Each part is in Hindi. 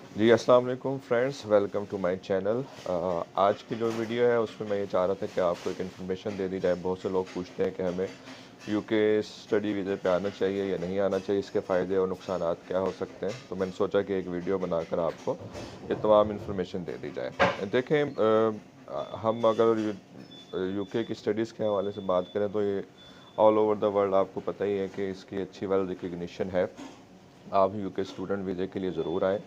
जी, अस्सलाम वालेकुम friends, welcome to my channel. आज की जो वीडियो है उसमें मैं ये चाह रहा था कि आपको एक इन्फॉर्मेशन दे दी जाए। बहुत से लोग पूछते हैं कि हमें यूके स्टडी वीज़े पे आना चाहिए या नहीं आना चाहिए, इसके फ़ायदे और नुकसानात क्या हो सकते हैं। तो मैंने सोचा कि एक वीडियो बनाकर आपको ये तमाम इन्फॉर्मेशन दे दी जाए। देखें, हम अगर यूके की स्टडीज़ के हवाले से बात करें तो ये ऑल ओवर द वर्ल्ड आपको पता ही है कि इसकी अच्छी वेल रिकग्निशन है। आप यूके स्टूडेंट वीज़े के लिए ज़रूर आएँ।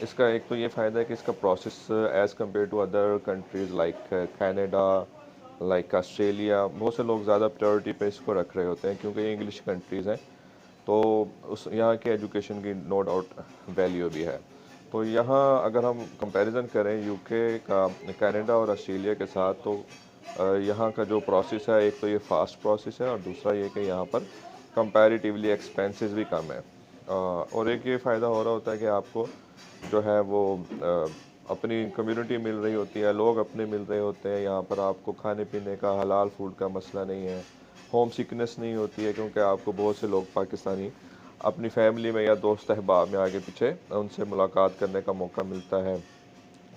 इसका एक तो ये फ़ायदा है कि इसका process as compare to other countries like Canada, like Australia, बहुत से लोग ज़्यादा प्रायोरिटी पे इसको रख रहे होते हैं क्योंकि ये इंग्लिश कंट्रीज़ हैं। तो उस यहाँ के एजुकेशन की नो डाउट वैल्यू भी है। तो यहाँ अगर हम कंपैरिजन करें यूके का कनाडा और ऑस्ट्रेलिया के साथ, तो यहाँ का जो प्रोसेस है, एक तो ये फास्ट प्रोसेस है और दूसरा ये कि यहाँ पर कंपैरेटिवली एक्सपेंसेस भी कम है। और एक ये फ़ायदा हो रहा होता है कि आपको जो है वो अपनी कम्युनिटी मिल रही होती है, लोग अपने मिल रहे होते हैं। यहाँ पर आपको खाने पीने का, हलाल फूड का मसला नहीं है, होम सिकनेस नहीं होती है क्योंकि आपको बहुत से लोग पाकिस्तानी अपनी फैमिली में या दोस्त अहबाब में आगे पीछे उनसे मुलाकात करने का मौका मिलता है।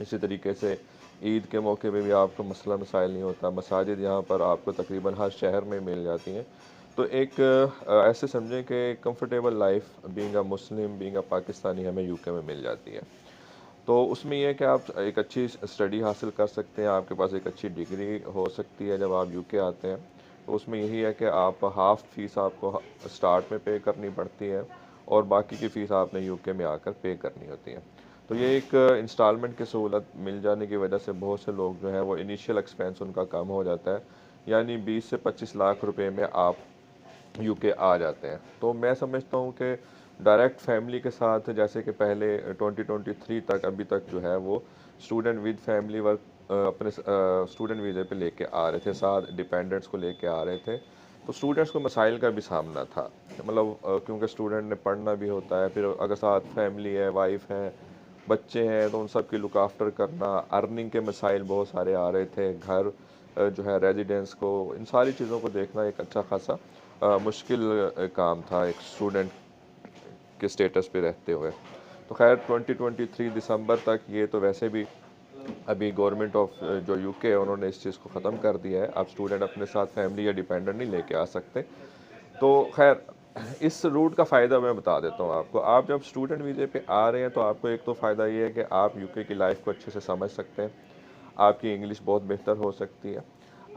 इसी तरीके से ईद के मौके पे भी आपको मसला मसाइल नहीं होता। मसाजिद यहाँ पर आपको तकरीबन हर शहर में मिल जाती हैं। तो एक ऐसे समझें कि comfortable life being a Muslim, being a Pakistani हमें यूके में मिल जाती है। तो उसमें यह है कि आप एक अच्छी स्टडी हासिल कर सकते हैं, आपके पास एक अच्छी डिग्री हो सकती है जब आप यूके आते हैं। तो उसमें यही है कि आप हाफ़ फ़ीस आपको स्टार्ट में पे करनी पड़ती है और बाकी की फ़ीस आपने यूके में आकर पे करनी होती है। तो ये एक इंस्टॉलमेंट की सहूलत मिल जाने की वजह से बहुत से लोग जो है वो इनिशियल एक्सपेंस उनका कम हो जाता है, यानी 20 से 25 लाख रुपए में आप यूके आ जाते हैं। तो मैं समझता हूँ कि डायरेक्ट फैमिली के साथ, जैसे कि पहले 2023 तक अभी तक जो है वो स्टूडेंट विद फैमिली वर्क अपने स्टूडेंट वीज़े पे लेके आ रहे थे, साथ डिपेंडेंट्स को लेके आ रहे थे। तो स्टूडेंट्स को मसाइल का भी सामना था, मतलब क्योंकि स्टूडेंट ने पढ़ना भी होता है, फिर अगर साथ फैमिली है, वाइफ है, बच्चे हैं, तो उन सब की लुक आफ्टर करना, अर्निंग के मसाइल बहुत सारे आ रहे थे, घर जो है रेजिडेंस को, इन सारी चीज़ों को देखना एक अच्छा खासा मुश्किल काम था एक स्टूडेंट के स्टेटस पे रहते हुए। तो खैर 2023 दिसंबर तक ये तो वैसे भी अभी गवर्नमेंट ऑफ जो यूके है उन्होंने इस चीज़ को ख़त्म कर दिया है। अब स्टूडेंट अपने साथ फैमिली या डिपेंडेंट नहीं लेके आ सकते। तो खैर इस रूट का फ़ायदा मैं बता देता हूँ आपको। आप जब स्टूडेंट वीज़े पे आ रहे हैं तो आपको एक तो फ़ायदा ये है कि आप यूके की लाइफ को अच्छे से समझ सकते हैं, आपकी इंग्लिश बहुत बेहतर हो सकती है।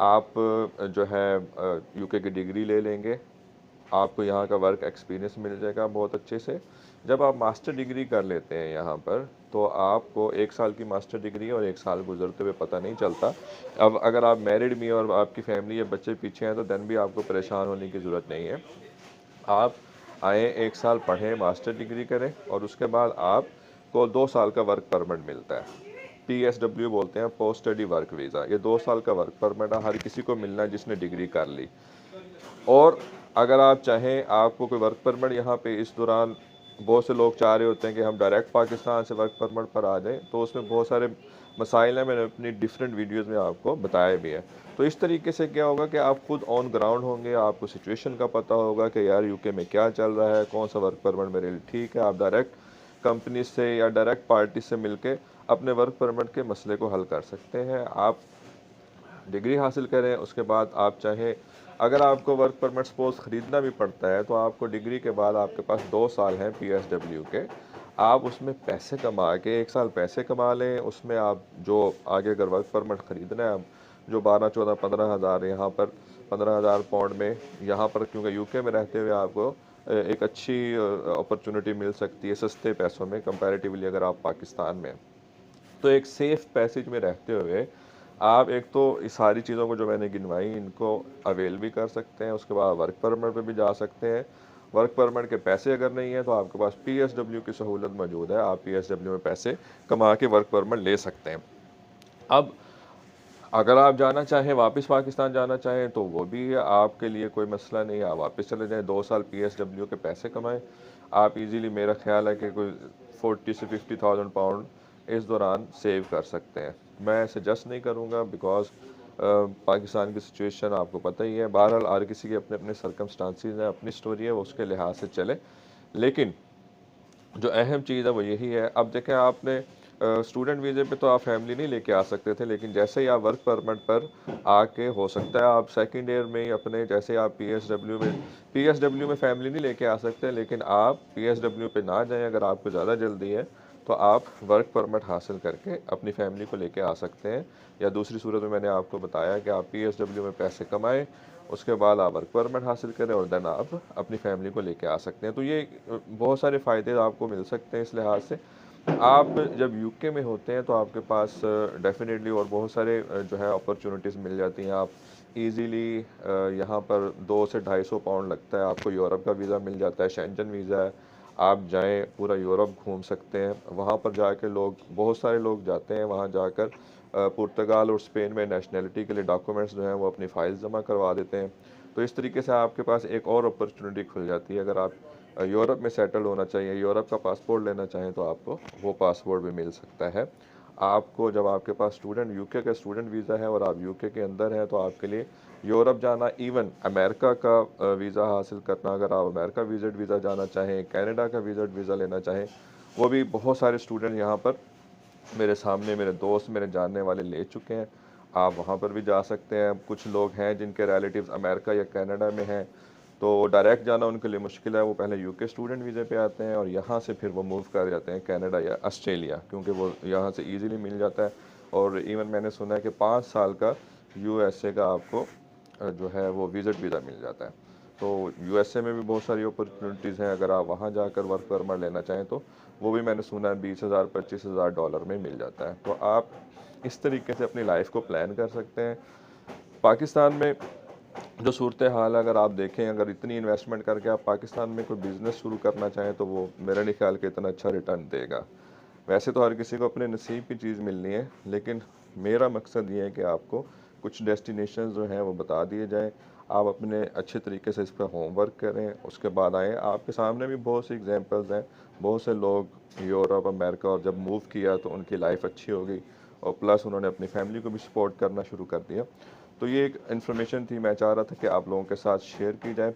आप जो है यूके की डिग्री ले लेंगे, आपको यहाँ का वर्क एक्सपीरियंस मिल जाएगा बहुत अच्छे से। जब आप मास्टर डिग्री कर लेते हैं यहाँ पर, तो आपको 1 साल की मास्टर डिग्री और 1 साल गुजरते हुए पता नहीं चलता। अब अगर आप मैरिड भी हैं और आपकी फैमिली या बच्चे पीछे हैं तो देन भी आपको परेशान होने की ज़रूरत नहीं है। आप आएँ, 1 साल पढ़ें, मास्टर डिग्री करें और उसके बाद आपको 2 साल का वर्क परमिट मिलता है। पीएसडब्ल्यू बोलते हैं, पोस्ट स्टडी वर्क वीज़ा। ये 2 साल का वर्क परमिट हर किसी को मिलना है जिसने डिग्री कर ली। और अगर आप चाहें, आपको कोई वर्क परमिट यहाँ पे इस दौरान, बहुत से लोग चाह रहे होते हैं कि हम डायरेक्ट पाकिस्तान से वर्क परमिट पर आ जाएं, तो उसमें बहुत सारे मसाइल हैं, मैंने अपनी डिफरेंट वीडियोस में आपको बताया भी है। तो इस तरीके से क्या होगा कि आप खुद ऑन ग्राउंड होंगे, आपको सिचुएशन का पता होगा कि यार यूके में क्या चल रहा है, कौन सा वर्क परमिट मेरे लिए ठीक है। आप डायरेक्ट कंपनी से या डायरेक्ट पार्टी से मिलके अपने वर्क परमिट के मसले को हल कर सकते हैं। आप डिग्री हासिल करें, उसके बाद आप चाहें, अगर आपको वर्क परमिट सपोज ख़रीदना भी पड़ता है तो आपको डिग्री के बाद आपके पास 2 साल हैं पीएसडब्ल्यू के, आप उसमें पैसे कमा के 1 साल पैसे कमा लें। उसमें आप जो आगे अगर वर्क परमिट ख़रीदना है, अब जो 12, 14, 15 हज़ार यहाँ पर, 15,000 पाउंड में यहाँ पर, क्योंकि यूके में रहते हुए आपको एक अच्छी अपॉर्चुनिटी मिल सकती है सस्ते पैसों में कंपैरेटिवली अगर आप पाकिस्तान में हैं। तो एक सेफ़ पैसेज में रहते हुए आप एक तो इस सारी चीज़ों को जो मैंने गिनवाई इनको अवेल भी कर सकते हैं, उसके बाद वर्क परमिट पे भी जा सकते हैं। वर्क परमिट के पैसे अगर नहीं है तो आपके पास पीएसडब्ल्यू की सहूलत मौजूद है, आप पीएसडब्ल्यू में पैसे कमा के वर्क परमिट ले सकते हैं। अब अगर आप जाना चाहें, वापस पाकिस्तान जाना चाहें, तो वो भी आपके लिए कोई मसला नहीं है, आप वापस चले जाएँ, 2 साल पीएसडब्ल्यू के पैसे कमाएँ। आप इजीली, मेरा ख्याल है कि कोई 40 से 50,000 पाउंड इस दौरान सेव कर सकते हैं। मैं सजेस्ट नहीं करूँगा बिकॉज़ पाकिस्तान की सिचुएशन आपको पता ही है। बहरहाल हर किसी के अपने-अपने सर्कमस्टांसेस हैं, अपनी स्टोरी है, वो उसके लिहाज से चले। लेकिन जो अहम चीज़ है वो यही है। अब देखें आपने स्टूडेंट वीज़े पे तो आप फैमिली नहीं लेके आ सकते थे, लेकिन जैसे ही आप वर्क परमिट पर आके हो सकता है आप सेकंड ईयर में ही अपने जैसे आप पीएसडब्ल्यू में फैमिली नहीं लेके आ सकते, लेकिन आप पीएसडब्ल्यू पे ना जाएं। अगर आपको ज़्यादा जल्दी है तो आप वर्क परमिट हासिल करके अपनी फैमिली को लेके आ सकते हैं, या दूसरी सूरत में मैंने आपको बताया कि आप पीएसडब्ल्यू में पैसे कमाएं, उसके बाद आप वर्क परमिट हासिल करें और देन आप अपनी फैमिली को लेके आ सकते हैं। तो ये बहुत सारे फ़ायदे आपको मिल सकते हैं इस लिहाज से। आप जब यूके में होते हैं तो आपके पास डेफ़िनेटली और बहुत सारे जो है अपॉर्चुनिटीज़ मिल जाती हैं। आप इजीली यहाँ पर 2 से 250 पाउंड लगता है, आपको यूरोप का वीज़ा मिल जाता है, शेंजन वीज़ा है। आप जाएँ पूरा यूरोप घूम सकते हैं। वहाँ पर जाके लोग बहुत सारे लोग जाते हैं वहाँ जाकर पुर्तगाल और स्पेन में नेशनैलिटी के लिए डॉक्यूमेंट्स जो हैं वो अपनी फ़ाइल्स जमा करवा देते हैं। तो इस तरीके से आपके पास एक और अपॉर्चुनिटी खुल जाती है। अगर आप यूरोप में सेटल होना चाहिए, यूरोप का पासपोर्ट लेना चाहें तो आपको वो पासपोर्ट भी मिल सकता है। आपको जब आपके पास यूके का स्टूडेंट वीज़ा है और आप यूके के अंदर हैं तो आपके लिए यूरोप जाना, इवन अमेरिका का वीज़ा हासिल करना, अगर आप अमेरिका विज़िट वीज़ा जाना चाहें, कनाडा का विज़िट वीज़ा लेना चाहें, वो भी बहुत सारे स्टूडेंट यहाँ पर मेरे सामने मेरे दोस्त मेरे जानने वाले ले चुके हैं। आप वहाँ पर भी जा सकते हैं। कुछ लोग हैं जिनके रिलेटिव्स अमेरिका या कनाडा में हैं, तो डायरेक्ट जाना उनके लिए मुश्किल है। वो पहले यूके स्टूडेंट वीज़े पे आते हैं और यहाँ से फिर वो मूव कर जाते हैं कनाडा या ऑस्ट्रेलिया, क्योंकि वो यहाँ से इजीली मिल जाता है। और इवन मैंने सुना है कि 5 साल का यूएसए का आपको जो है वो विज़िट वीज़ा मिल जाता है। तो यूएसए में भी बहुत सारी अपॉर्चुनिटीज़ हैं। अगर आप वहाँ जाकर वर्क परमिट लेना चाहें तो वो भी मैंने सुना है 20,000 25,000 डॉलर में मिल जाता है। तो आप इस तरीके से अपनी लाइफ को प्लान कर सकते हैं। पाकिस्तान में जो सूरत हाल है, अगर आप देखें, अगर इतनी इन्वेस्टमेंट करके आप पाकिस्तान में कोई बिज़नेस शुरू करना चाहें तो वो मेरा नहीं ख्याल कि इतना अच्छा रिटर्न देगा। वैसे तो हर किसी को अपने नसीब की चीज़ मिलनी है, लेकिन मेरा मकसद ये है कि आपको कुछ डेस्टिनेशन जो हैं वो बता दिए जाएँ। आप अपने अच्छे तरीके से इस पर होमवर्क करें, उसके बाद आएँ। आपके सामने भी बहुत सी एग्जांपल्स हैं, बहुत से लोग यूरोप, अमेरिका और जब मूव किया तो उनकी लाइफ अच्छी हो गई और प्लस उन्होंने अपनी फैमिली को भी सपोर्ट करना शुरू कर दिया। तो ये एक इन्फॉर्मेशन थी, मैं चाह रहा था कि आप लोगों के साथ शेयर की जाए।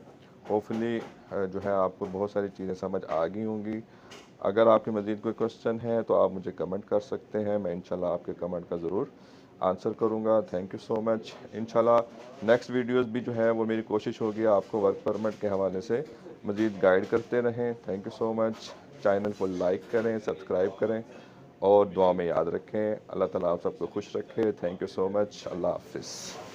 होपफुली जो है आपको बहुत सारी चीज़ें समझ आ गई होंगी। अगर आपके मज़ीद कोई क्वेश्चन है तो आप मुझे कमेंट कर सकते हैं, मैं इंशाल्लाह आपके कमेंट का ज़रूर आंसर करूंगा। Thank you so much. इंशाल्लाह नेक्स्ट वीडियोस भी जो है वो मेरी कोशिश होगी आपको वर्क परमिट के हवाले से मज़ीद गाइड करते रहें। Thank you so much. Channel को लाइक करें, सब्सक्राइब करें और दुआ में याद रखें। अल्लाह ताला आप सबको खुश रखे। Thank you so much. अल्लाह हाफिज़।